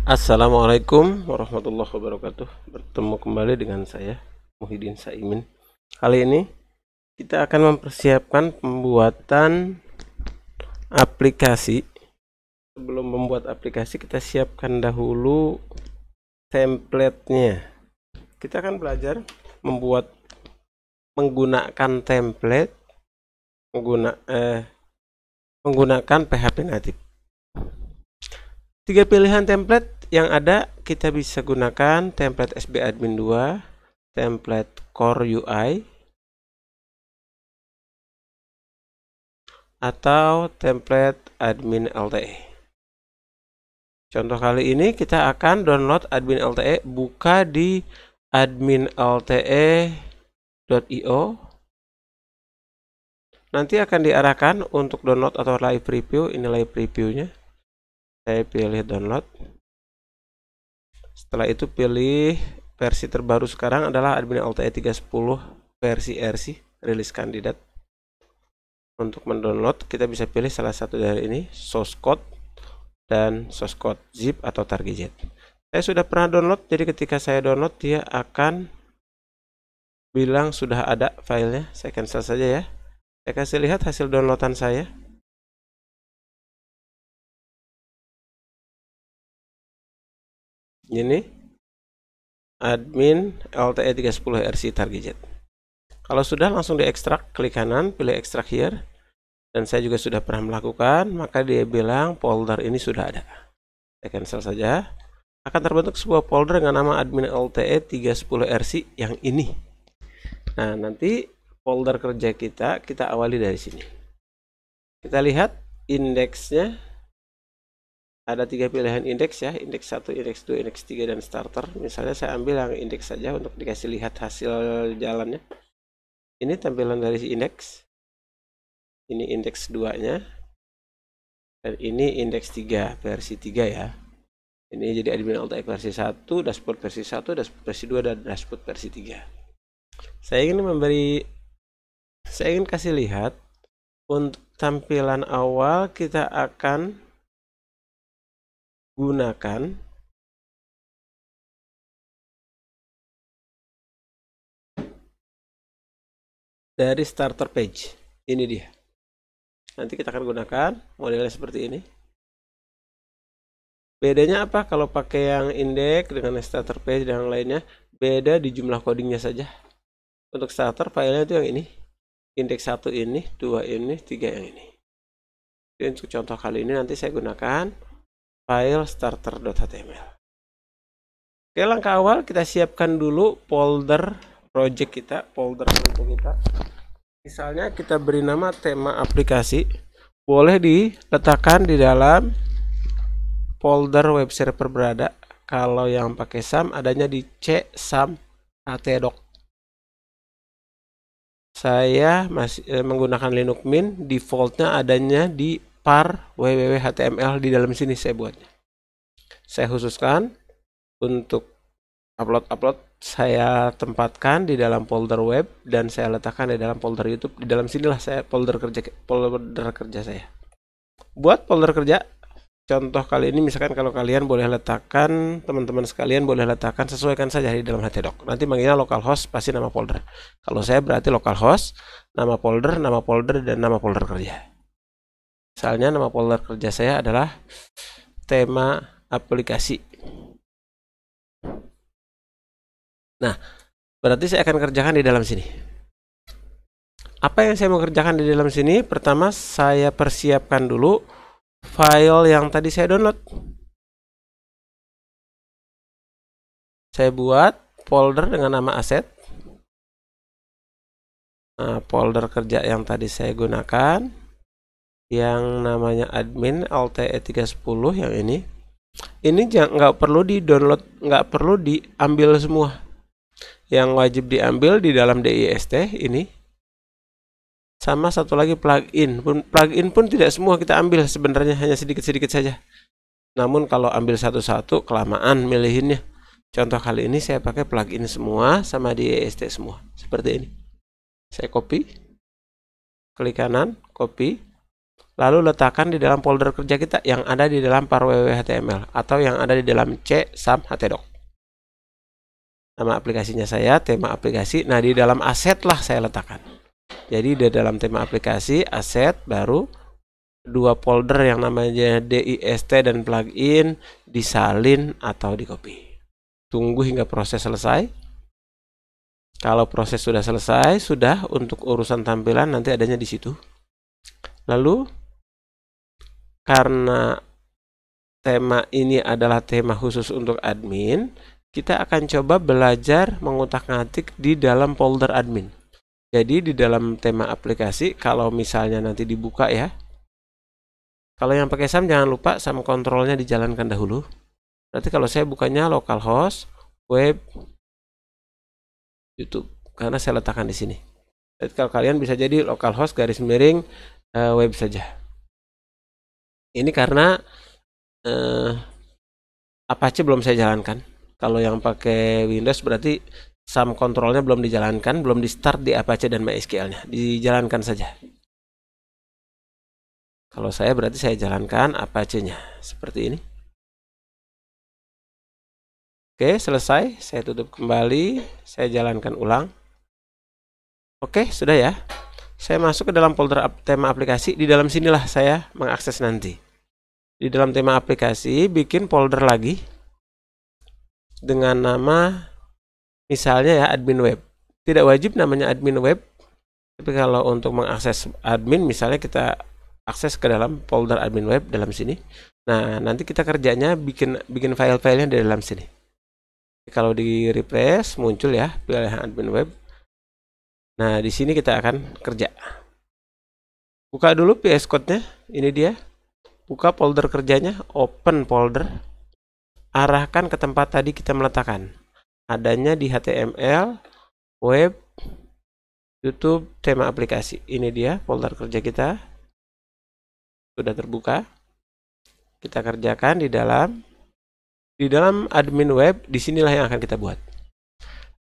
Assalamualaikum warahmatullahi wabarakatuh. Bertemu kembali dengan saya, Muhyiddin Saimin. Kali ini kita akan mempersiapkan pembuatan aplikasi. Sebelum membuat aplikasi, kita siapkan dahulu template-nya. Kita akan belajar menggunakan template menggunakan PHP native. 3 pilihan template yang ada, kita bisa gunakan template SB Admin 2, template Core UI, atau template Admin LTE. Contoh kali ini kita akan download Admin LTE, buka di adminlte.io. Nanti akan diarahkan untuk download atau live preview. Ini live previewnya. Saya pilih download. Setelah itu pilih versi terbaru sekarang adalah Admin LTE 3.10 versi RC, rilis kandidat. Untuk mendownload kita bisa pilih salah satu dari ini, source code dan source code zip atau target. Saya sudah pernah download, jadi ketika saya download dia akan bilang sudah ada filenya. Saya cancel saja ya. Saya kasih lihat hasil downloadan saya. Ini Admin LTE 3.10 RC target. Kalau sudah, langsung diekstrak, klik kanan, pilih extract here. Dan saya juga sudah pernah melakukan, maka dia bilang folder ini sudah ada. Saya cancel saja. Akan terbentuk sebuah folder dengan nama Admin LTE 3.10 RC yang ini. Nah, nanti folder kerja kita awali dari sini. Kita lihat indeksnya. Ada 3 pilihan indeks ya, indeks 1, indeks 2, indeks 3, dan starter. Misalnya saya ambil yang indeks saja untuk dikasih lihat hasil jalannya. Ini tampilan dari indeks. Ini indeks 2-nya. Dan ini indeks 3, versi 3 ya. Ini jadi Admin LTE versi 1, dashboard versi 1, dashboard versi 2, dan dashboard versi 3. Saya ingin kasih lihat untuk tampilan awal kita akan gunakan dari starter page. Ini dia. Nanti kita akan gunakan modelnya seperti ini. Bedanya apa kalau pakai yang indeks dengan starter page dan yang lainnya? Beda di jumlah codingnya saja. Untuk starter filenya itu yang ini. Indeks 1 ini, 2 ini, 3 yang ini. Jadi untuk contoh kali ini nanti saya gunakan file starter.html. Oke, langkah awal kita siapkan dulu folder project kita, folder untuk kita. Misalnya kita beri nama tema aplikasi, boleh diletakkan di dalam folder web server berada. Kalau yang pakai SAM adanya di C SAM htdoc. Saya masih menggunakan Linux Mint, defaultnya adanya di par www.html, di dalam sini saya buatnya. Saya khususkan untuk upload saya tempatkan di dalam folder web dan saya letakkan di dalam folder YouTube. Di dalam sinilah saya folder kerja saya. Buat folder kerja, contoh kali ini misalkan kalau kalian boleh letakkan, teman-teman sekalian boleh letakkan, sesuaikan saja di dalam htdoc. Nanti manggilnya localhost pasti nama folder. Kalau saya berarti localhost, nama folder, dan nama folder kerja. Misalnya nama folder kerja saya adalah tema aplikasi. Nah, berarti saya akan kerjakan di dalam sini. Apa yang saya mau kerjakan di dalam sini? Pertama, saya persiapkan dulu file yang tadi saya download. Saya buat folder dengan nama aset. Nah, folder kerja yang tadi saya gunakan, yang namanya Admin LTE 3.10 yang ini. Ini nggak perlu di download, nggak perlu diambil semua. Yang wajib diambil di dalam dist ini. Sama satu lagi plugin. Plugin pun tidak semua kita ambil sebenarnya, hanya sedikit-sedikit saja. Namun kalau ambil satu-satu kelamaan milihinnya. Contoh kali ini saya pakai plugin semua sama dist semua. Seperti ini. Saya copy. Klik kanan, copy. lalu letakkan di dalam folder kerja kita yang ada di dalam par.www.html atau yang ada di dalam c/htdoc. Nama aplikasinya saya tema aplikasi. Nah, di dalam aset lah saya letakkan. Jadi di dalam tema aplikasi aset baru dua folder yang namanya dist dan plugin disalin atau di copy. Tunggu hingga proses selesai. Kalau proses sudah selesai, sudah untuk urusan tampilan nanti adanya di situ. Lalu karena tema ini adalah tema khusus untuk admin, kita akan coba belajar mengutak-ngatik di dalam folder admin. Jadi di dalam tema aplikasi, kalau misalnya nanti dibuka ya, kalau yang pakai SAM jangan lupa SAM kontrolnya dijalankan dahulu. Berarti kalau saya bukanya localhost web YouTube, karena saya letakkan di sini. Jadi kalau kalian bisa jadi localhost web saja. Ini karena Apache belum saya jalankan. Kalau yang pakai Windows berarti SAM kontrolnya belum dijalankan, belum di start di Apache dan MySQL-nya. Dijalankan saja. Kalau saya berarti saya jalankan Apache-nya. Seperti ini. Oke, selesai. Saya tutup kembali. Saya jalankan ulang. Oke, sudah ya. Saya masuk ke dalam folder tema aplikasi. Di dalam sinilah saya mengakses nanti. Di dalam tema aplikasi, bikin folder lagi dengan nama misalnya ya admin web. Tidak wajib namanya admin web, tapi kalau untuk mengakses admin misalnya kita akses ke dalam folder admin web dalam sini. Nah, nanti kita kerjanya bikin file-filenya di dalam sini. Kalau di refresh muncul ya pilihan admin web. Nah, di sini kita akan kerja. Buka dulu VS Code-nya. Ini dia. Buka folder kerjanya, open folder. Arahkan ke tempat tadi kita meletakkan. Adanya di HTML, web, YouTube, tema aplikasi. Ini dia folder kerja kita. Sudah terbuka. Kita kerjakan di dalam admin web. Disinilah yang akan kita buat.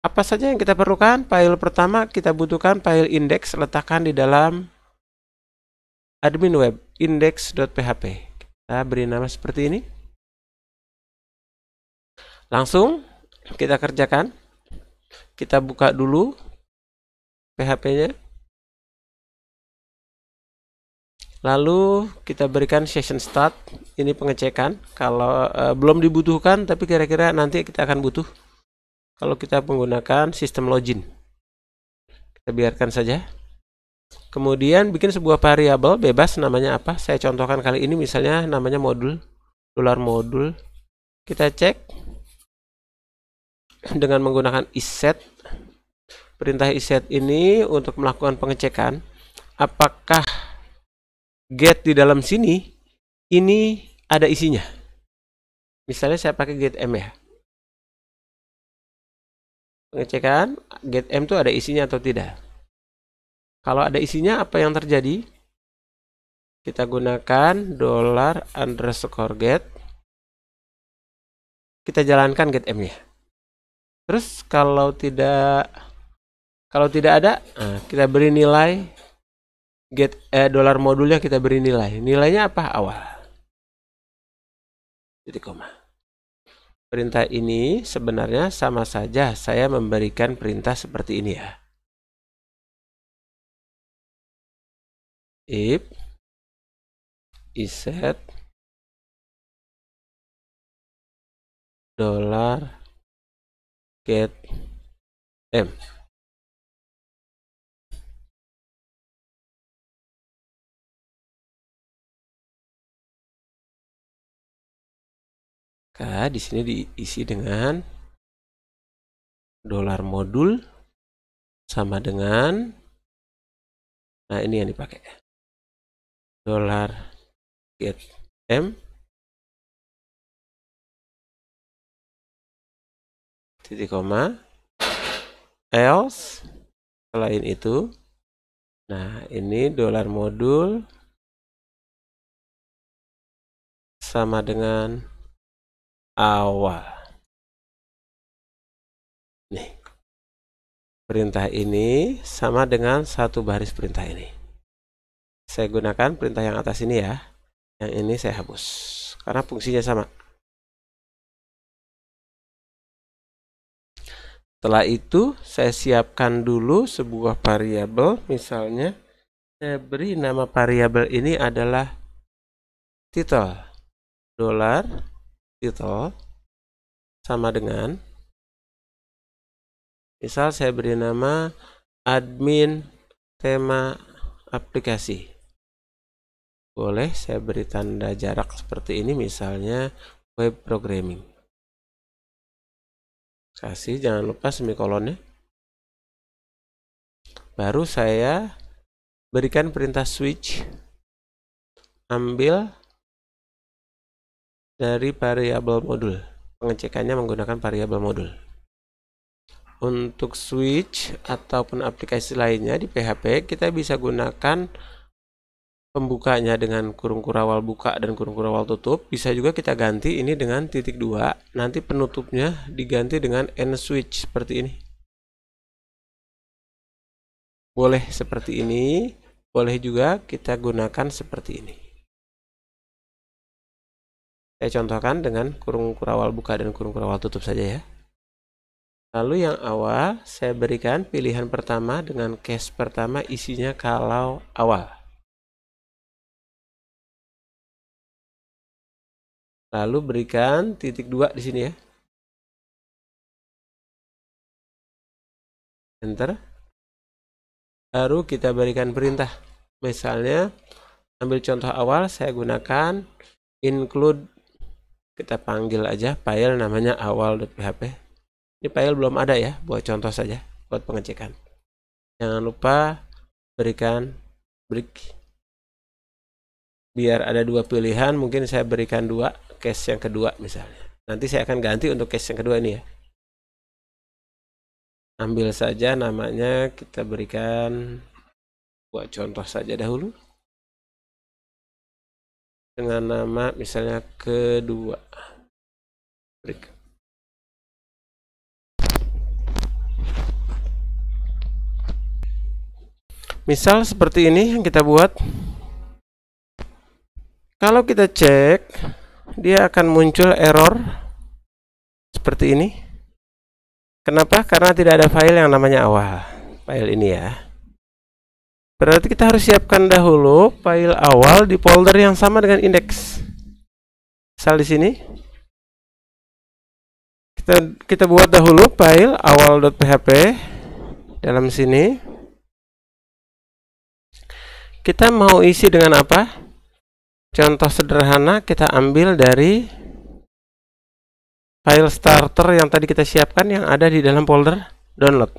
Apa saja yang kita perlukan? File pertama kita butuhkan file index, letakkan di dalam admin web index.php. Kita beri nama seperti ini. Langsung kita kerjakan. Kita buka dulu PHP-nya. Lalu kita berikan session start. Ini pengecekan. Kalau belum dibutuhkan, tapi kira-kira nanti kita akan butuh. Kalau kita menggunakan sistem login, kita biarkan saja. Kemudian bikin sebuah variabel bebas, namanya apa? Saya contohkan kali ini misalnya namanya modul, $modul. Kita cek dengan menggunakan isset. Perintah isset ini untuk melakukan pengecekan apakah get di dalam sini ini ada isinya. Misalnya saya pakai get m ya. Pengecekan get m itu ada isinya atau tidak. Kalau ada isinya, apa yang terjadi? Kita gunakan $_get. Kita jalankan get m-nya. Terus kalau tidak ada, kita beri nilai $modulnya, kita beri nilai. Nilainya apa? Awal. Titik koma. Perintah ini sebenarnya sama saja saya memberikan perintah seperti ini ya. If isset $get m. Maka di sini diisi dengan $modul sama dengan, nah ini yang dipakai, $get m titik koma else. Selain itu, nah ini $modul sama dengan awal. Nih, perintah ini sama dengan satu baris perintah ini. Saya gunakan perintah yang atas ini ya. Yang ini saya hapus karena fungsinya sama. Setelah itu saya siapkan dulu sebuah variabel, misalnya saya beri nama variabel ini adalah title. $title sama dengan, misal saya beri nama admin tema aplikasi. Boleh saya beri tanda jarak seperti ini, misalnya web programming. Kasih, jangan lupa semikolonnya. Baru saya berikan perintah switch, ambil dari variabel modul. Pengecekannya menggunakan variabel modul. Untuk switch ataupun aplikasi lainnya di PHP, kita bisa gunakan pembukanya dengan kurung kurawal buka dan kurung kurawal tutup. Bisa juga kita ganti ini dengan titik 2. Nanti penutupnya diganti dengan end switch seperti ini. Boleh seperti ini, boleh juga kita gunakan seperti ini. Saya contohkan dengan kurung kurawal buka dan kurung kurawal tutup saja ya. Lalu yang awal saya berikan pilihan pertama dengan case pertama isinya kalau awal. Lalu berikan titik 2 di sini ya. Enter. Baru kita berikan perintah. Misalnya ambil contoh awal, saya gunakan include, kita panggil aja file namanya awal.php. Ini file belum ada ya, buat contoh saja, buat pengecekan. Jangan lupa berikan break. Biar ada 2 pilihan, mungkin saya berikan 2, case yang kedua misalnya. Nanti saya akan ganti untuk case yang kedua ini ya. Ambil saja namanya, kita berikan, buat contoh saja dahulu. Dengan nama misalnya kedua. Break. Misal seperti ini yang kita buat. Kalau kita cek, dia akan muncul error seperti ini. Kenapa? Karena tidak ada file yang namanya awal. File ini ya. Berarti kita harus siapkan dahulu file awal di folder yang sama dengan indeks. Misal di sini. Kita buat dahulu file awal.php dalam sini. Kita mau isi dengan apa? Contoh sederhana, kita ambil dari file starter yang tadi kita siapkan yang ada di dalam folder download.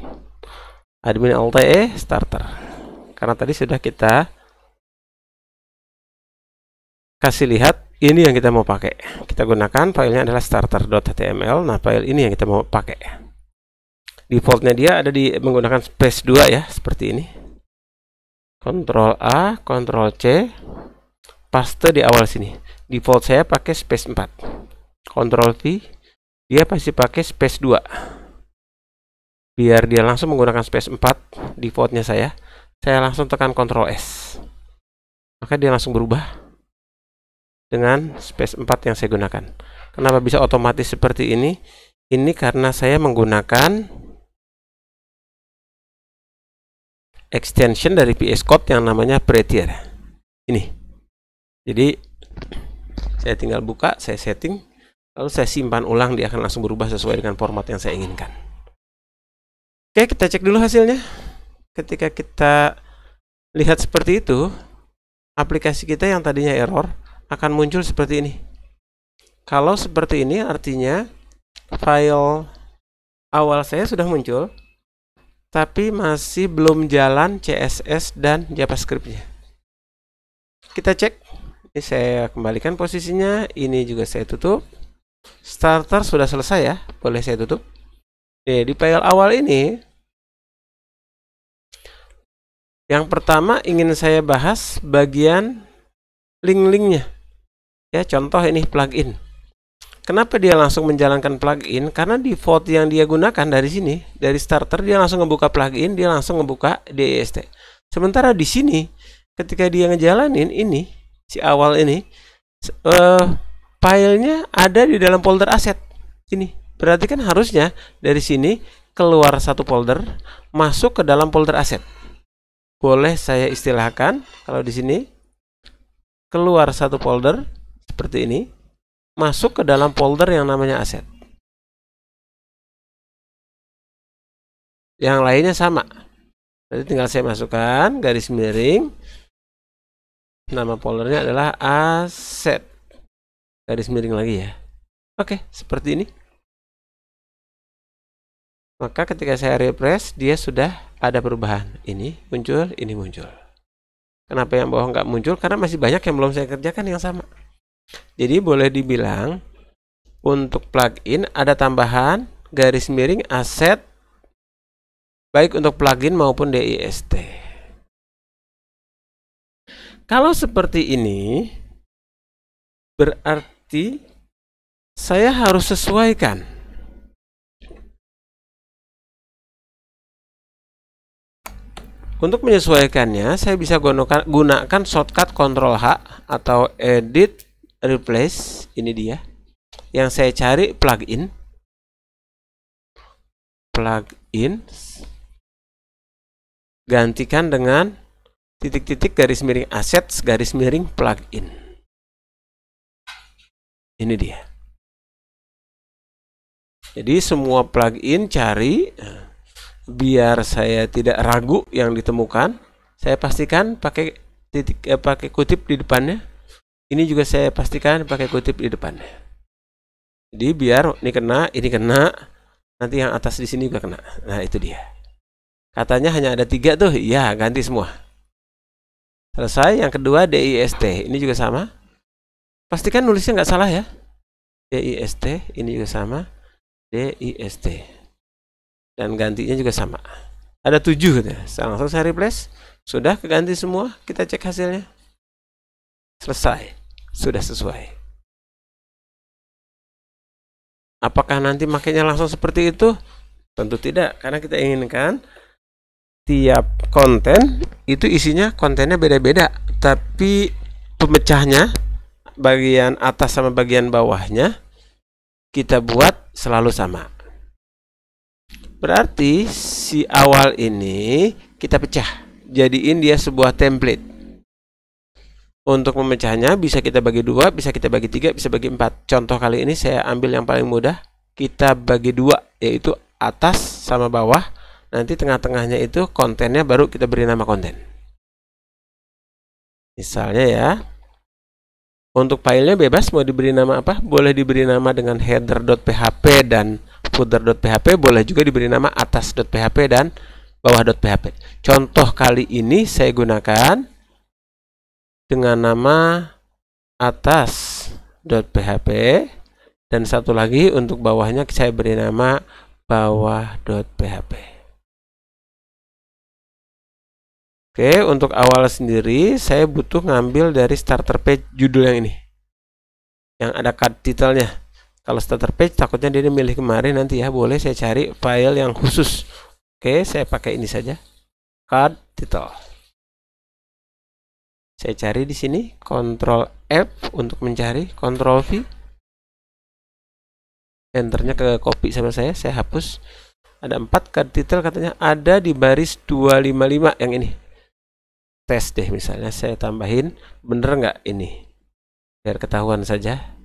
Admin lte starter. Karena tadi sudah kita kasih lihat, ini yang kita mau pakai. Kita gunakan filenya adalah starter.html. Nah, file ini yang kita mau pakai. Defaultnya dia ada di menggunakan space 2 ya, seperti ini. Ctrl A, Ctrl C. Paste di awal sini. Default saya pakai space 4. Ctrl V, dia pasti pakai space 2. Biar dia langsung menggunakan space 4, defaultnya saya langsung tekan Ctrl S. Maka dia langsung berubah dengan space 4 yang saya gunakan. Kenapa bisa otomatis seperti ini? Ini karena saya menggunakan extension dari VS Code yang namanya Prettier. Ini. Jadi saya tinggal buka, saya setting, lalu saya simpan ulang, dia akan langsung berubah sesuai dengan format yang saya inginkan. Oke, kita cek dulu hasilnya. Ketika kita lihat seperti itu, aplikasi kita yang tadinya error akan muncul seperti ini. Kalau seperti ini artinya file awal saya sudah muncul, tapi masih belum jalan CSS dan JavaScript-nya. Kita cek. Ini saya kembalikan posisinya, ini juga saya tutup. Starter sudah selesai ya, boleh saya tutup. Di file awal ini, yang pertama ingin saya bahas bagian link-linknya. Ya, contoh ini plugin. Kenapa dia langsung menjalankan plugin? Karena default yang dia gunakan dari sini, dari starter dia langsung ngebuka plugin, dia langsung ngebuka dist. Sementara di sini ketika dia ngejalanin ini, si awal ini, filenya ada di dalam folder aset ini. Berarti kan harusnya dari sini keluar satu folder, masuk ke dalam folder aset. Boleh saya istilahkan kalau di sini keluar satu folder seperti ini, masuk ke dalam folder yang namanya aset. Yang lainnya sama. Jadi tinggal saya masukkan garis miring. Nama foldernya adalah aset. Garis miring lagi ya. Oke, seperti ini. Maka ketika saya refresh, dia sudah ada perubahan. Ini muncul, ini muncul. Kenapa yang bawah nggak muncul? Karena masih banyak yang belum saya kerjakan yang sama. Jadi boleh dibilang untuk plugin ada tambahan garis miring aset baik untuk plugin maupun DIST. Kalau seperti ini berarti saya harus sesuaikan. Untuk menyesuaikannya, saya bisa gunakan shortcut Ctrl H atau Edit Replace. Ini dia. Yang saya cari plugin. Gantikan dengan titik-titik garis miring assets garis miring plugin. Ini dia. Jadi semua plugin cari. Biar saya tidak ragu yang ditemukan, saya pastikan pakai pakai kutip di depannya. Ini juga saya pastikan pakai kutip di depannya. Jadi biar ini kena, nanti yang atas di sini juga kena. Nah itu dia. Katanya hanya ada 3 tuh, iya ganti semua. Selesai. Yang kedua DIST, ini juga sama. Pastikan nulisnya nggak salah ya. DIST, ini juga sama. DIST. Dan gantinya juga sama. Ada 7 gitu. Langsung saya replace. Sudah keganti semua. Kita cek hasilnya. Selesai. Sudah sesuai. Apakah nanti makainya langsung seperti itu? Tentu tidak. Karena kita inginkan tiap konten itu isinya kontennya beda-beda. Tapi pemecahnya bagian atas sama bagian bawahnya kita buat selalu sama. Berarti si awal ini kita pecah, jadiin dia sebuah template. Untuk memecahnya bisa kita bagi 2, bisa kita bagi 3, bisa bagi 4. Contoh kali ini saya ambil yang paling mudah. Kita bagi 2, yaitu atas sama bawah. Nanti tengah-tengahnya itu kontennya baru kita beri nama konten. Misalnya ya, untuk filenya bebas mau diberi nama apa? Boleh diberi nama dengan header.php dan footer.php, boleh juga diberi nama atas.php dan bawah.php. Contoh kali ini saya gunakan dengan nama atas.php dan satu lagi untuk bawahnya saya beri nama bawah.php. Oke, untuk awal sendiri saya butuh ngambil dari starter page judul yang ini. Yang ada card titelnya. Kalau starter page takutnya dia milih kemarin nanti ya, boleh saya cari file yang khusus. Oke, saya pakai ini saja. Card title. Saya cari di sini, Ctrl F untuk mencari, Ctrl V. Enternya ke copy sama saya hapus. Ada 4 card title katanya ada di baris 255 yang ini. Tes deh misalnya, saya tambahin, bener nggak ini? Biar ketahuan saja.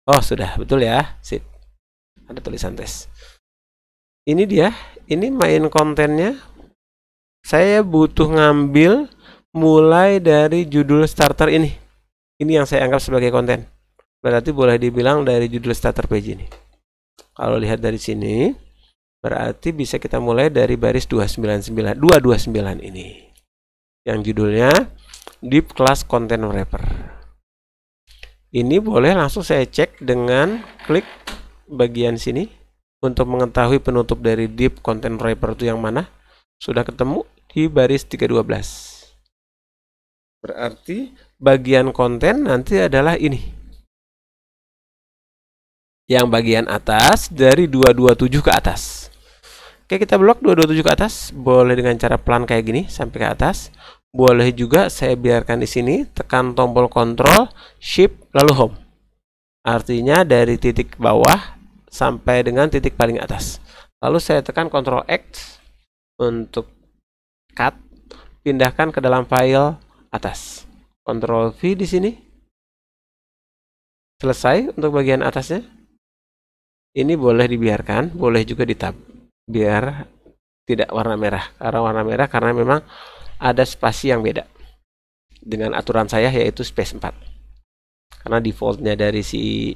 Oh sudah, betul ya, sip. Ada tulisan tes. Ini dia, ini main kontennya. Saya butuh ngambil mulai dari judul starter ini. Ini yang saya anggap sebagai konten. Berarti boleh dibilang dari judul starter page ini. Kalau lihat dari sini, berarti bisa kita mulai dari baris 229 ini. Yang judulnya Deep Class Content Wrapper. Ini boleh langsung saya cek dengan klik bagian sini untuk mengetahui penutup dari Deep Content Wrapper itu yang mana. Sudah ketemu di baris 312. Berarti bagian konten nanti adalah ini. Yang bagian atas dari 227 ke atas. Oke, kita blok 227 ke atas. Boleh dengan cara pelan kayak gini sampai ke atas. Boleh juga saya biarkan di sini, tekan tombol Ctrl, Shift, lalu Home. Artinya dari titik bawah sampai dengan titik paling atas. Lalu saya tekan Ctrl X untuk cut, pindahkan ke dalam file atas. Ctrl V di sini. Selesai untuk bagian atasnya. Ini boleh dibiarkan, boleh juga di-tab biar tidak warna merah. Karena warna merah karena memang ada spasi yang beda dengan aturan saya, yaitu space 4. Karena defaultnya dari si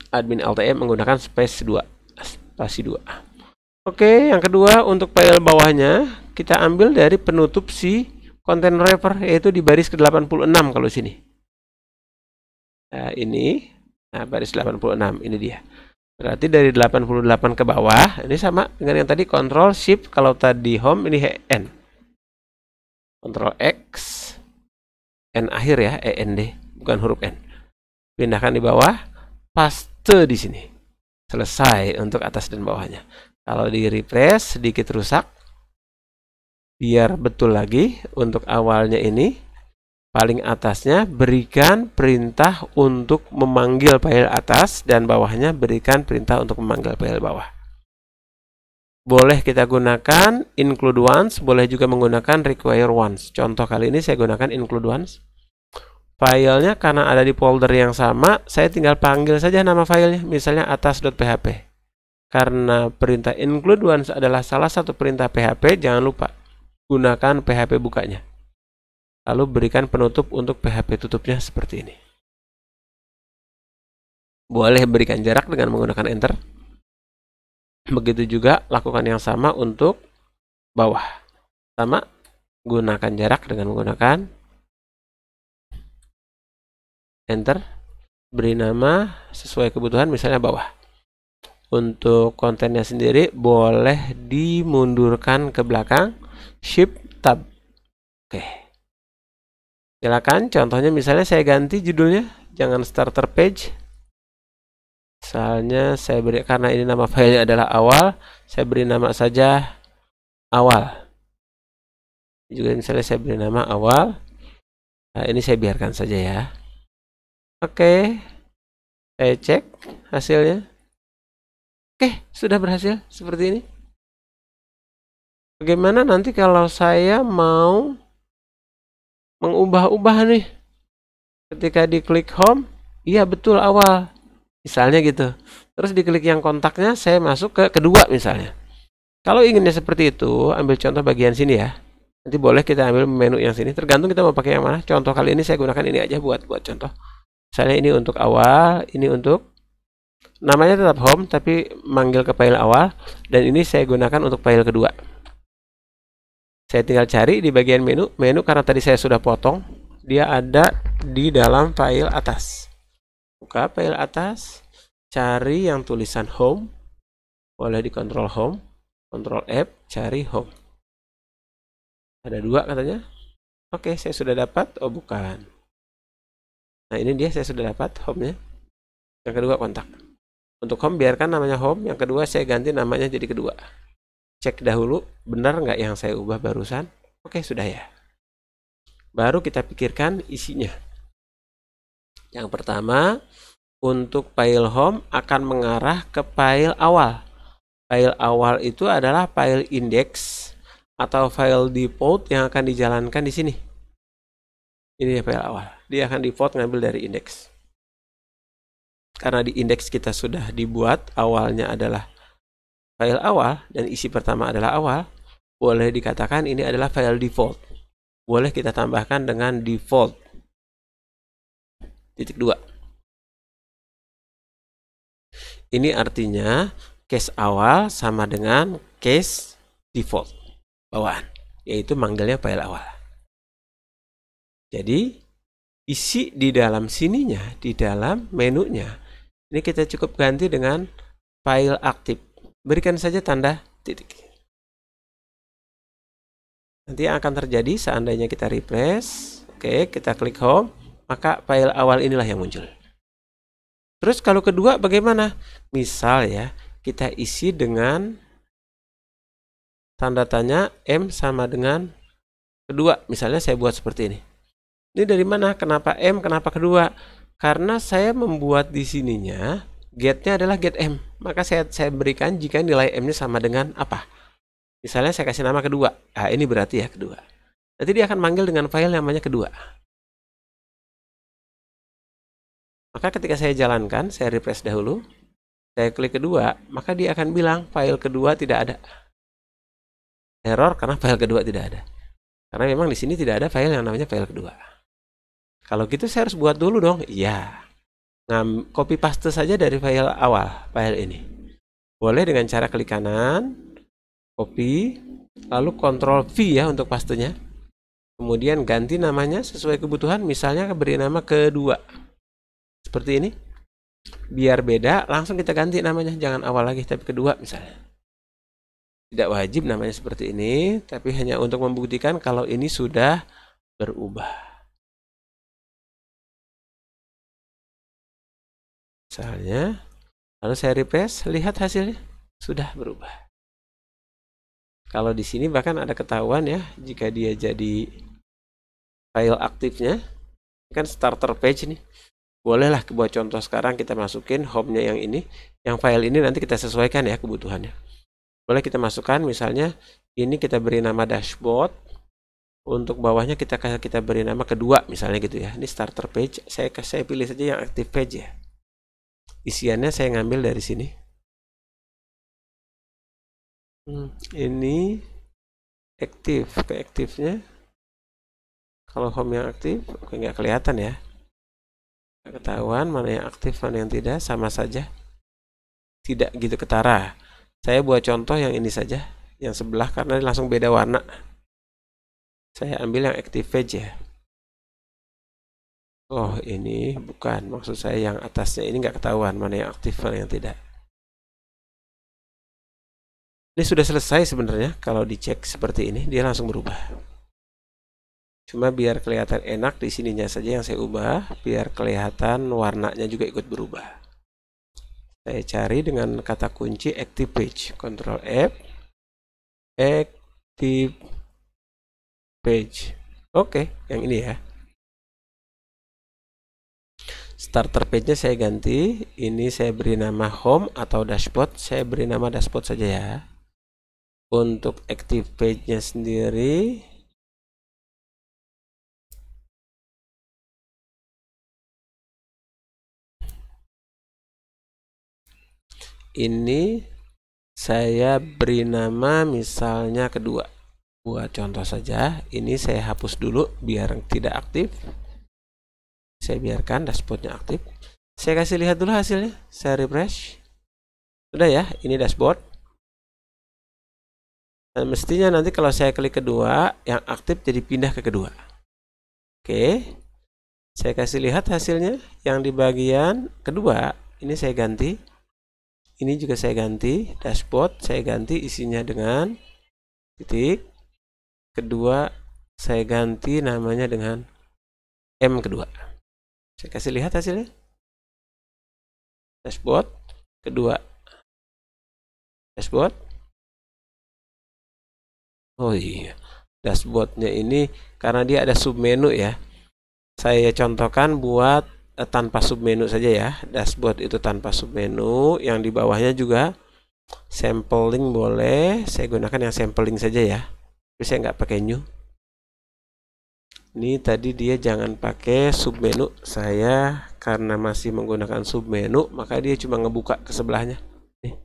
admin LTM menggunakan spasi 2. Oke, yang kedua untuk file bawahnya kita ambil dari penutup si content wrapper, yaitu di baris ke-86 kalau sini. Nah, ini baris 86, ini dia. Berarti dari 88 ke bawah, ini sama dengan yang tadi, Ctrl Shift, kalau tadi Home ini N. Ctrl X, N akhir ya, END, bukan huruf N. Pindahkan di bawah, paste di sini. Selesai untuk atas dan bawahnya. Kalau di refresh sedikit rusak. Biar betul lagi untuk awalnya ini. Paling atasnya berikan perintah untuk memanggil file atas, dan bawahnya berikan perintah untuk memanggil file bawah. Boleh kita gunakan include once, boleh juga menggunakan require once. Contoh kali ini saya gunakan include once. Filenya karena ada di folder yang sama, saya tinggal panggil saja nama filenya, misalnya atas.php. Karena perintah include once adalah salah satu perintah PHP, jangan lupa gunakan PHP bukanya. Lalu berikan penutup untuk PHP tutupnya seperti ini. Boleh berikan jarak dengan menggunakan enter. Begitu juga lakukan yang sama untuk bawah. Sama, gunakan jarak dengan menggunakan enter. Beri nama sesuai kebutuhan, misalnya bawah. Untuk kontennya sendiri boleh dimundurkan ke belakang, Shift Tab. Oke. Silakan, contohnya misalnya saya ganti judulnya, jangan starter page. Misalnya saya beri, karena ini nama filenya adalah awal, saya beri nama saja awal. Juga misalnya saya beri nama awal. Nah, ini saya biarkan saja ya. Oke. Saya cek hasilnya. Oke, sudah berhasil seperti ini. Bagaimana nanti kalau saya mau mengubah-ubah nih? Ketika diklik home, iya betul awal, misalnya gitu. Terus diklik yang kontaknya, saya masuk ke kedua misalnya. Kalau inginnya seperti itu, ambil contoh bagian sini ya. Nanti boleh kita ambil menu yang sini, tergantung kita mau pakai yang mana. Contoh kali ini saya gunakan ini aja buat contoh. Misalnya ini untuk awal, ini untuk namanya tetap home tapi manggil ke file awal, dan ini saya gunakan untuk file kedua. Saya tinggal cari di bagian menu karena tadi saya sudah potong, dia ada di dalam file atas. Buka file atas, cari yang tulisan home, boleh di Ctrl Home, Ctrl F, cari home. Ada dua katanya. Oke, saya sudah dapat. Oh bukan. Nah ini dia, saya sudah dapat home-nya. Yang kedua kontak. Untuk home biarkan namanya home, yang kedua saya ganti namanya jadi kedua. Cek dahulu benar nggak yang saya ubah barusan. Oke, sudah ya. Baru kita pikirkan isinya. Yang pertama, untuk file home akan mengarah ke file awal. File awal itu adalah file index atau file default yang akan dijalankan di sini. Ini file awal. Dia akan default ngambil dari index. Karena di index kita sudah dibuat, awalnya adalah file awal dan isi pertama adalah awal, boleh dikatakan ini adalah file default. Boleh kita tambahkan dengan default. Titik 2. Ini artinya case awal sama dengan case default bawaan, yaitu manggilnya file awal. Jadi isi di dalam sininya, di dalam menunya, ini kita cukup ganti dengan file aktif. Berikan saja tanda titik. Nanti yang akan terjadi seandainya kita refresh, oke, kita klik home, maka file awal inilah yang muncul. Terus kalau kedua bagaimana? Misal ya, kita isi dengan tanda tanya M sama dengan kedua, misalnya saya buat seperti ini. Ini dari mana? Kenapa M? Kenapa kedua? Karena saya membuat di sininya get-nya adalah get M. Maka saya berikan jika nilai M-nya sama dengan apa? Misalnya saya kasih nama kedua. Ah, ini berarti ya kedua. Nanti dia akan manggil dengan file namanya kedua. Maka ketika saya jalankan, saya refresh dahulu. Saya klik kedua, maka dia akan bilang file kedua tidak ada. Error karena file kedua tidak ada. Karena memang di sini tidak ada file yang namanya file kedua. Kalau gitu saya harus buat dulu dong. Iya. Copy paste saja dari file awal, file ini. Boleh dengan cara klik kanan, copy, lalu Ctrl V ya untuk pastenya. Kemudian ganti namanya sesuai kebutuhan, misalnya beri nama kedua. Seperti ini. Biar beda, langsung kita ganti namanya, jangan awal lagi tapi kedua misalnya. Tidak wajib namanya seperti ini, tapi hanya untuk membuktikan kalau ini sudah berubah. Misalnya, lalu saya refresh, lihat hasilnya sudah berubah. Kalau di sini bahkan ada ketahuan ya, jika dia jadi file aktifnya, kan starter page nih. Bolehlah buat contoh sekarang kita masukin home-nya yang ini, yang file ini nanti kita sesuaikan ya kebutuhannya. Boleh kita masukkan misalnya ini kita beri nama dashboard, untuk bawahnya kita beri nama kedua misalnya gitu ya. Ini starter page, saya pilih saja yang active page ya. Isiannya saya ngambil dari sini. Ini aktif, ke aktifnya. Kalau home yang aktif, oke, nggak kelihatan ya. Nggak ketahuan mana yang aktif, mana yang tidak, sama saja. Tidak gitu ketara. Saya buat contoh yang ini saja, yang sebelah karena langsung beda warna. Saya ambil yang active page ya. Oh ini bukan, maksud saya yang atasnya ini nggak ketahuan mana yang aktif, mana yang tidak. Ini sudah selesai sebenarnya, kalau dicek seperti ini dia langsung berubah. Cuma biar kelihatan enak di sininya saja yang saya ubah, biar kelihatan warnanya juga ikut berubah. Saya cari dengan kata kunci active page, Ctrl F, active page. Oke, yang ini ya. Starter page-nya saya ganti, ini saya beri nama home atau dashboard, saya beri nama dashboard saja ya. Untuk active page-nya sendiri, ini saya beri nama misalnya kedua. Buat contoh saja, ini saya hapus dulu biar tidak aktif. Saya biarkan dashboardnya aktif. Saya kasih lihat dulu hasilnya. Saya refresh. Sudah ya, ini dashboard. Dan mestinya nanti kalau saya klik kedua, yang aktif jadi pindah ke kedua. Oke. Saya kasih lihat hasilnya. Yang di bagian kedua, ini saya ganti. Ini juga saya ganti. Dashboard saya ganti isinya dengan titik. Kedua saya ganti namanya dengan M kedua. Saya kasih lihat hasilnya. Dashboard kedua. Dashboard. Oh iya. Dashboardnya ini karena dia ada submenu ya. Saya contohkan buat tanpa submenu saja ya. Dashboard itu tanpa submenu. Yang di bawahnya juga sampling boleh. Saya gunakan yang sampling saja ya. Tapi saya nggak pakai new. Ini tadi dia jangan pakai submenu. Saya karena masih menggunakan submenu, maka dia cuma ngebuka ke sebelahnya. Nih,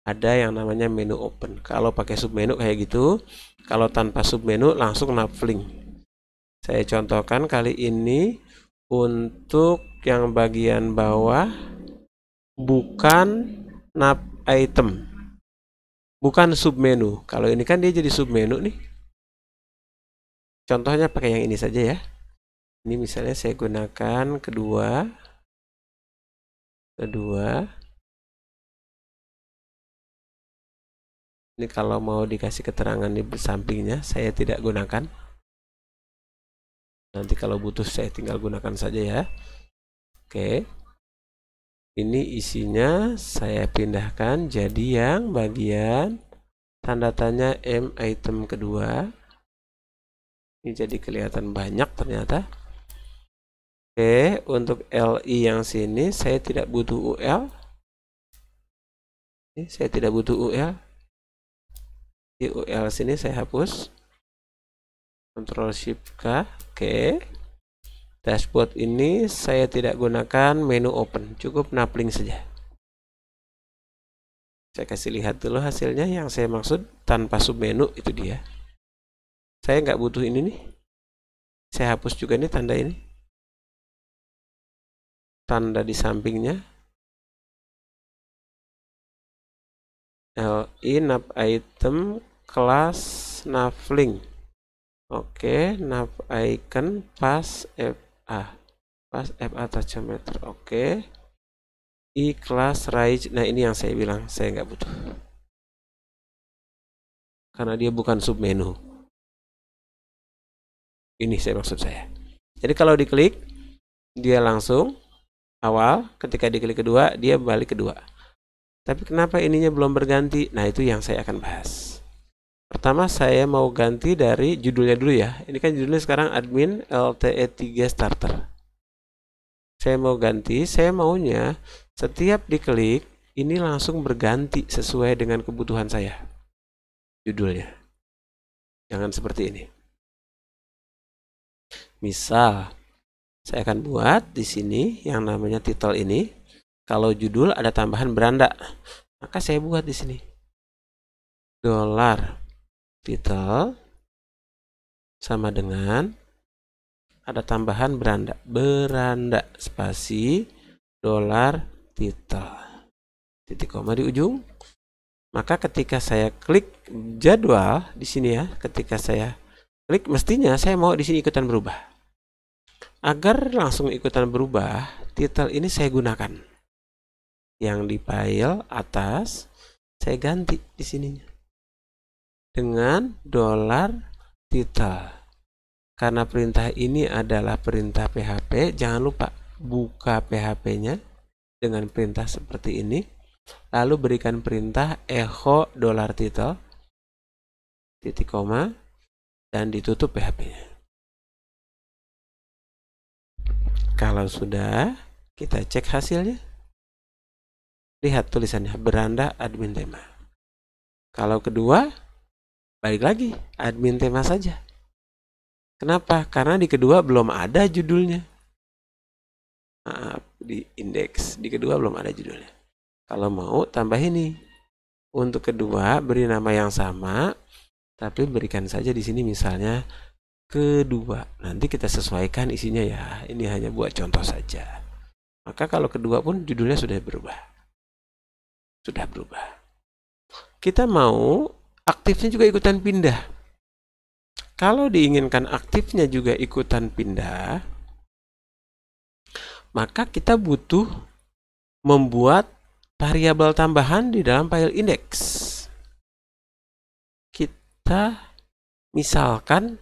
ada yang namanya menu open. Kalau pakai submenu kayak gitu, kalau tanpa submenu langsung navlink. Saya contohkan kali ini untuk yang bagian bawah bukan nav item, bukan submenu. Kalau ini kan dia jadi submenu nih. Contohnya pakai yang ini saja ya. Ini misalnya saya gunakan kedua. Ini kalau mau dikasih keterangan di sampingnya, saya tidak gunakan. Nanti kalau butuh saya tinggal gunakan saja ya. Oke. Ini isinya saya pindahkan jadi yang bagian tanda tanya M item kedua. Ini jadi kelihatan banyak ternyata. Oke, untuk LI yang sini saya tidak butuh UL. Ini saya tidak butuh UL. Di UL sini saya hapus. Ctrl Shift K. Oke. Dashboard ini saya tidak gunakan menu open, cukup napling saja. Saya kasih lihat dulu hasilnya. Yang saya maksud tanpa submenu itu dia. Saya nggak butuh ini nih. Saya hapus juga nih tanda ini. Tanda di sampingnya. LI nav item kelas navlink. Oke, nav icon pas FA. Pas FA tachometer. Oke. I kelas range. Nah, ini yang saya bilang saya nggak butuh. Karena dia bukan submenu. Ini saya maksud saya. Jadi kalau diklik, dia langsung awal. Ketika diklik kedua, dia balik kedua. Tapi kenapa ininya belum berganti? Nah, itu yang saya akan bahas. Pertama, saya mau ganti dari judulnya dulu ya. Ini kan judulnya sekarang admin LTE 3 starter. Saya mau ganti, saya maunya setiap diklik, ini langsung berganti sesuai dengan kebutuhan saya. Judulnya. Jangan seperti ini. Misal, saya akan buat di sini yang namanya title ini. Kalau judul ada tambahan beranda, maka saya buat di sini. Dolar title sama dengan ada tambahan beranda. Beranda spasi dolar title. Titik koma di ujung. Maka ketika saya klik jadwal di sini ya, ketika saya klik mestinya saya mau di sini ikutan berubah. Agar langsung ikutan berubah, title ini saya gunakan. Yang di file atas saya ganti di sininya dengan dolar title. Karena perintah ini adalah perintah PHP, jangan lupa buka PHP-nya dengan perintah seperti ini. Lalu berikan perintah echo dolar title titik koma dan ditutup PHP-nya. Kalau sudah, kita cek hasilnya. Lihat tulisannya beranda admin tema. Kalau kedua, balik lagi admin tema saja. Kenapa? Karena di kedua belum ada judulnya. Maaf, di indeks di kedua belum ada judulnya. Kalau mau tambah ini. Untuk kedua beri nama yang sama, tapi berikan saja di sini misalnya kedua. Nanti kita sesuaikan isinya ya. Ini hanya buat contoh saja. Maka kalau kedua pun judulnya sudah berubah. Sudah berubah. Kita mau aktifnya juga ikutan pindah. Kalau diinginkan aktifnya juga ikutan pindah, maka kita butuh membuat variabel tambahan di dalam file index. Kita misalkan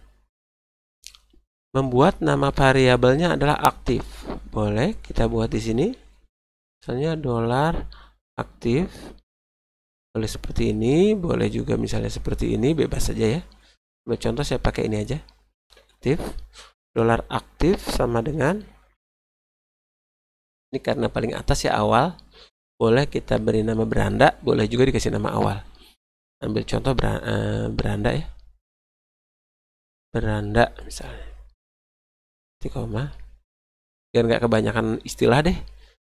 membuat nama variabelnya adalah aktif. Boleh kita buat di sini. Misalnya dolar aktif. Boleh seperti ini, boleh juga misalnya seperti ini, bebas saja ya. Contoh saya pakai ini aja. Aktif. Dolar aktif sama dengan ini karena paling atas ya awal. Boleh kita beri nama beranda, boleh juga dikasih nama awal. Ambil contoh beranda ya. Beranda misalnya. Titik koma. Biar nggak kebanyakan istilah deh.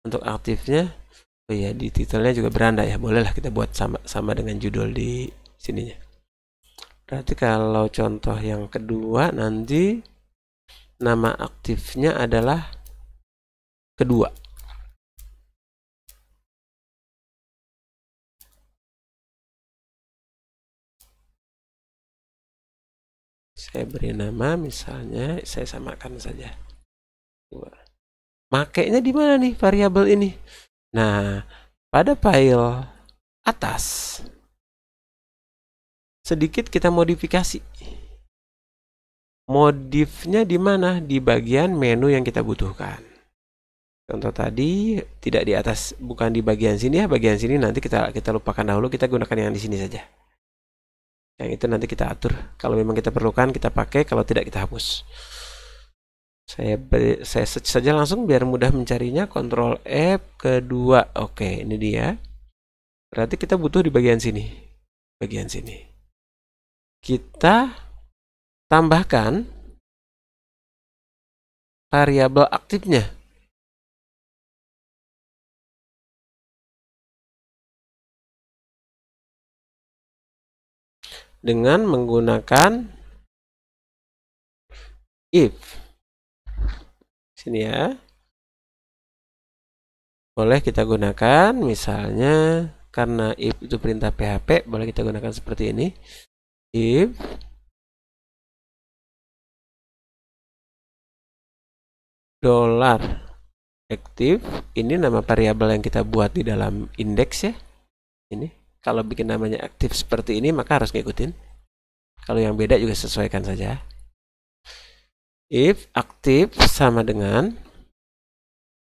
Untuk aktifnya, oh ya di titelnya juga beranda ya. Bolehlah kita buat sama dengan judul di sininya. Berarti kalau contoh yang kedua nanti nama aktifnya adalah kedua. Saya beri nama misalnya, saya samakan saja. Makainya di mana nih variabel ini? Nah, pada file atas sedikit kita modifikasi. Modifnya di mana? Di bagian menu yang kita butuhkan. Contoh tadi tidak di atas, bukan di bagian sini ya. Bagian sini nanti kita lupakan dahulu, kita gunakan yang di sini saja. Yang itu nanti kita atur. Kalau memang kita perlukan, kita pakai. Kalau tidak, kita hapus. Saya search saja langsung biar mudah mencarinya. Ctrl F kedua. Oke, ini dia. Berarti kita butuh di bagian sini. Bagian sini. Kita tambahkan variabel aktifnya. Dengan menggunakan if. Sini ya. Boleh kita gunakan misalnya karena if itu perintah PHP, boleh kita gunakan seperti ini. If dollar aktif, ini nama variabel yang kita buat di dalam indeks ya. Ini kalau bikin namanya aktif seperti ini maka harus ngikutin. Kalau yang beda juga sesuaikan saja. If aktif sama dengan,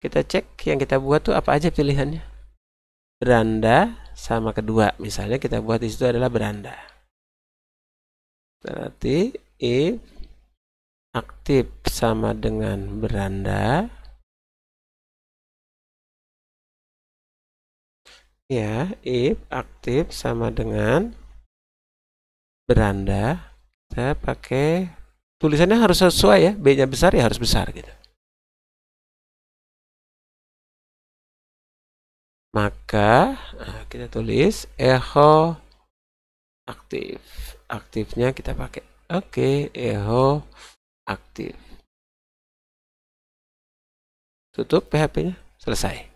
kita cek yang kita buat tuh apa aja pilihannya. Beranda sama kedua, misalnya kita buat di situ adalah beranda. Berarti if aktif sama dengan beranda. Ya, if aktif sama dengan beranda. Kita pakai tulisannya harus sesuai ya, B-nya besar ya harus besar gitu. Maka kita tulis echo aktif. Aktifnya kita pakai. Oke, echo aktif. Tutup PHP-nya, selesai.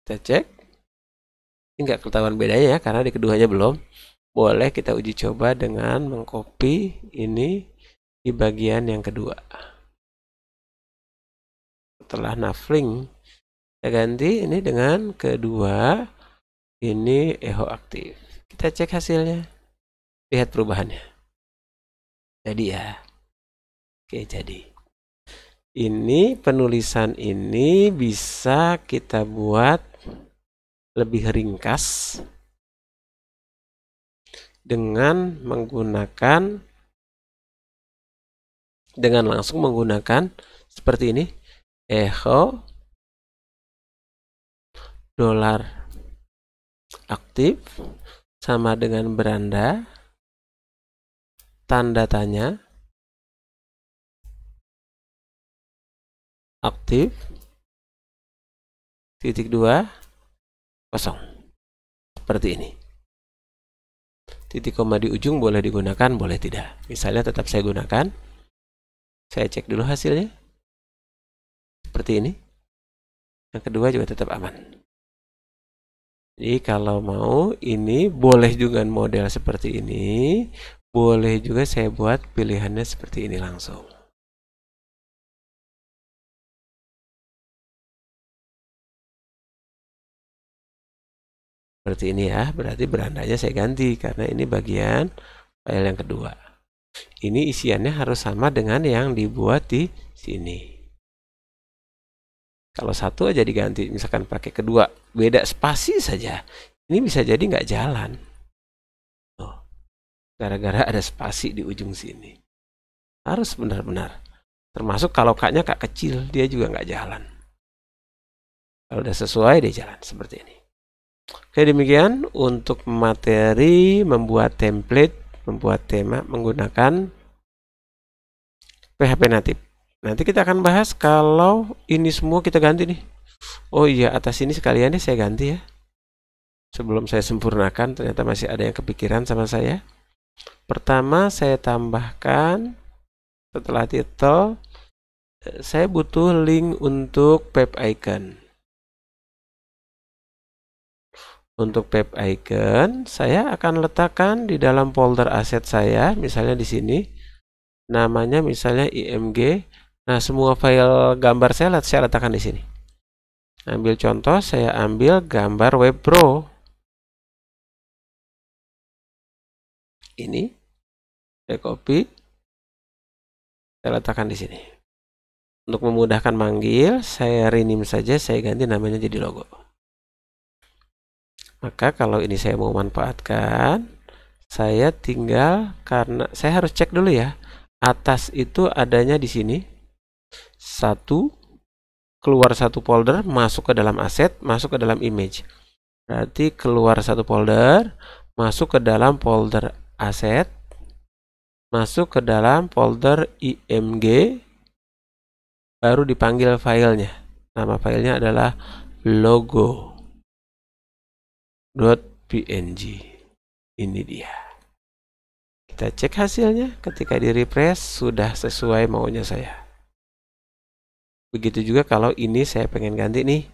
Kita cek. Ini nggak ketahuan bedanya ya, karena di keduanya belum. Boleh kita uji coba dengan mengcopy ini di bagian yang kedua. Setelah nafling, kita ganti ini dengan kedua, ini echo aktif. Kita cek hasilnya, lihat perubahannya. Jadi ya, oke jadi. Ini penulisan ini bisa kita buat lebih ringkas dengan langsung menggunakan seperti ini. Echo dollar aktif sama dengan beranda tanda tanya aktif titik 2 kosong, seperti ini. Titik koma di ujung boleh digunakan, boleh tidak. Misalnya tetap saya gunakan. Saya cek dulu hasilnya. Seperti ini. Yang kedua juga tetap aman. Jadi kalau mau ini boleh juga model seperti ini. Boleh juga saya buat pilihannya seperti ini langsung. Seperti ini ya, berarti berandanya saya ganti karena ini bagian file yang kedua. Ini isiannya harus sama dengan yang dibuat di sini. Kalau satu aja diganti, misalkan pakai kedua, beda spasi saja, ini bisa jadi nggak jalan. Gara-gara ada spasi di ujung sini. Harus benar-benar. Termasuk kalau kaknya kak kecil, dia juga nggak jalan. Kalau udah sesuai, dia jalan seperti ini. Oke, demikian untuk materi membuat template, membuat tema menggunakan PHP natif. Nanti kita akan bahas kalau ini semua kita ganti nih. Oh iya, atas ini sekalian nih saya ganti ya. Sebelum saya sempurnakan, ternyata masih ada yang kepikiran sama saya. Pertama, saya tambahkan setelah title, saya butuh link untuk pep icon. Untuk pep icon, saya akan letakkan di dalam folder aset saya, misalnya di sini. Namanya misalnya img. Nah, semua file gambar saya letakkan di sini. Ambil contoh, saya ambil gambar web pro. Ini saya copy, saya letakkan di sini. Untuk memudahkan manggil, saya rename saja, saya ganti namanya jadi logo. Maka kalau ini saya mau manfaatkan, saya tinggal, karena saya harus cek dulu ya, atas itu adanya di sini. Keluar satu folder, masuk ke dalam aset, masuk ke dalam image. Berarti keluar satu folder, masuk ke dalam folder aset, masuk ke dalam folder img, baru dipanggil filenya. Nama filenya adalah logo.png. Ini dia. Kita cek hasilnya. Ketika di refresh sudah sesuai maunya saya. Begitu juga kalau ini saya pengen ganti nih,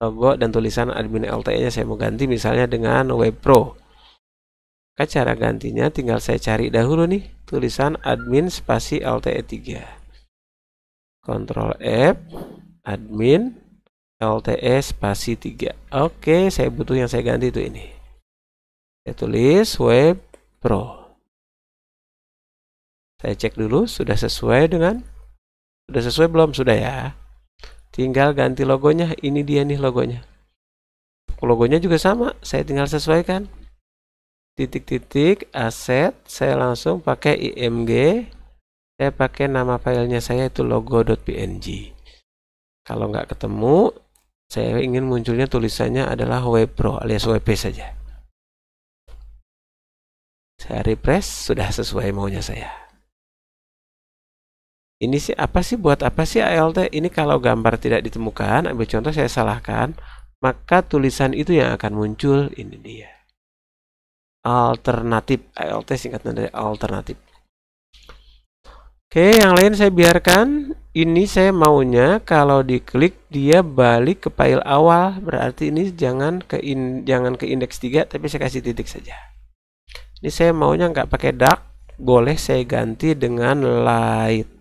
logo dan tulisan admin LTE-nya saya mau ganti misalnya dengan WebPro. Maka cara gantinya tinggal saya cari dahulu nih tulisan admin spasi LTE 3. Ctrl F, admin LTE spasi 3. Oke, saya butuh yang saya ganti itu ini. Saya tulis WebPro. Saya cek dulu sudah sesuai belum? Sudah ya. Tinggal ganti logonya. Ini dia nih logonya. Logonya juga sama, saya tinggal sesuaikan. Titik-titik aset, saya langsung pakai img. Saya pakai nama filenya saya itu logo.png. Kalau nggak ketemu, saya ingin munculnya tulisannya adalah WebPro alias WP saja. Saya refresh, sudah sesuai maunya saya. Ini sih buat apa sih ALT? Ini kalau gambar tidak ditemukan, ambil contoh saya salahkan, maka tulisan itu yang akan muncul. Ini dia. Alternatif. ALT singkatan dari alternatif. Oke, yang lain saya biarkan. Ini saya maunya kalau diklik dia balik ke file awal. Berarti ini jangan ke indeks 3, tapi saya kasih titik saja. Ini saya maunya nggak pakai dark, boleh saya ganti dengan light.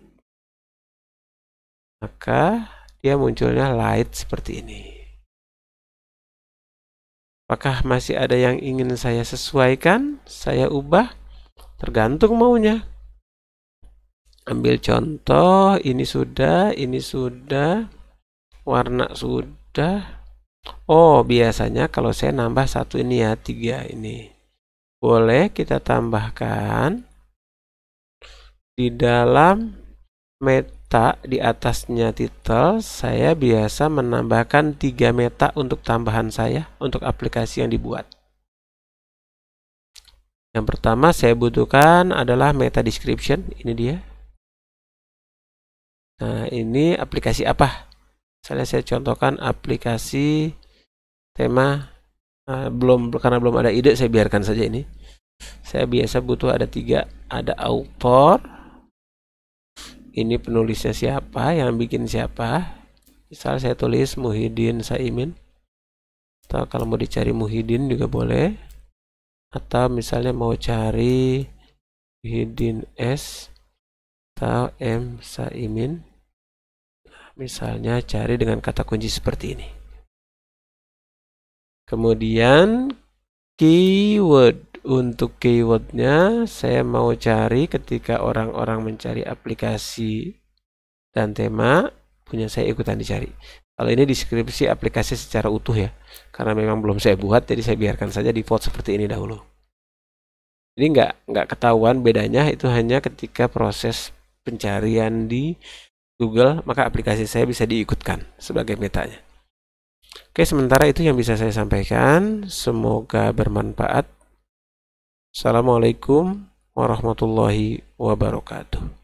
Maka dia munculnya light seperti ini. Apakah masih ada yang ingin saya sesuaikan? Saya ubah, tergantung maunya. Ambil contoh, ini sudah, warna sudah. Oh, biasanya kalau saya nambah satu ini ya, 3 ini. Boleh kita tambahkan di dalam meta, di atasnya title, saya biasa menambahkan 3 meta untuk tambahan saya, untuk aplikasi yang dibuat. Yang pertama saya butuhkan adalah meta description, ini dia. Nah, ini aplikasi apa? Misalnya saya contohkan aplikasi tema, karena belum ada ide, saya biarkan saja ini. Saya biasa butuh ada 3, ada author, ini penulisnya siapa, yang bikin siapa. Misal saya tulis Muhyiddin Saimin, atau kalau mau dicari Muhyiddin juga boleh, atau misalnya mau cari Muhyiddin S atau M Saimin, misalnya cari dengan kata kunci seperti ini. Kemudian keyword. Untuk keywordnya saya mau cari ketika orang-orang mencari aplikasi dan tema, punya saya ikutan dicari. Kalau ini deskripsi aplikasi secara utuh ya, karena memang belum saya buat, jadi saya biarkan saja default seperti ini dahulu. Jadi nggak ketahuan bedanya, itu hanya ketika proses pencarian di Google, maka aplikasi saya bisa diikutkan sebagai metanya. Oke, sementara itu yang bisa saya sampaikan. Semoga bermanfaat. Assalamualaikum warahmatullahi wabarakatuh.